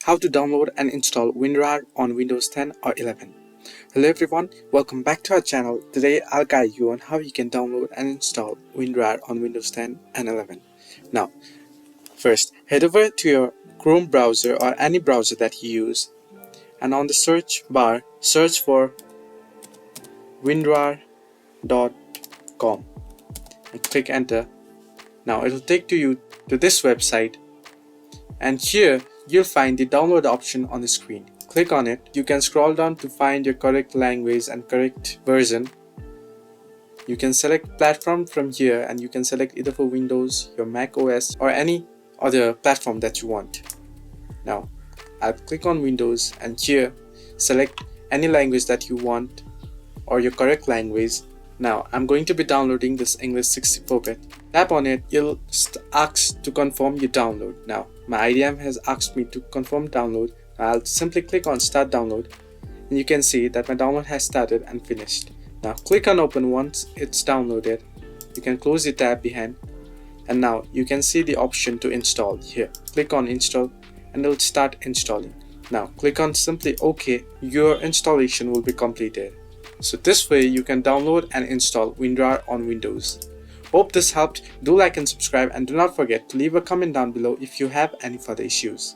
how to download and install Winrar on Windows 10 or 11. Hello everyone, welcome back to our channel. Today I'll guide you on how you can download and install Winrar on Windows 10 and 11. Now, first head over to your Chrome browser or any browser that you use, and on the search bar search for winrar.com and click enter. Now it'll take you to this website, and here you'll find the download option on the screen. Click on it. You can scroll down to find your correct language and correct version. You can select platform from here, and you can select either for Windows, your Mac OS, or any other platform that you want. Now I'll click on Windows, and here select any language that you want or your correct language. Now I'm going to be downloading this English 64-bit. Tap on it. It'll ask to confirm your download. Now my IDM has asked me to confirm download. I'll simply click on start download, and you can see that my download has started and finished. Now click on open once it's downloaded. You can close the tab behind, and now you can see the option to install here. Click on install and it'll start installing. Now click on simply OK. Your installation will be completed. So this way you can download and install Winrar on Windows. Hope this helped. Do like and subscribe, and do not forget to leave a comment down below if you have any further issues.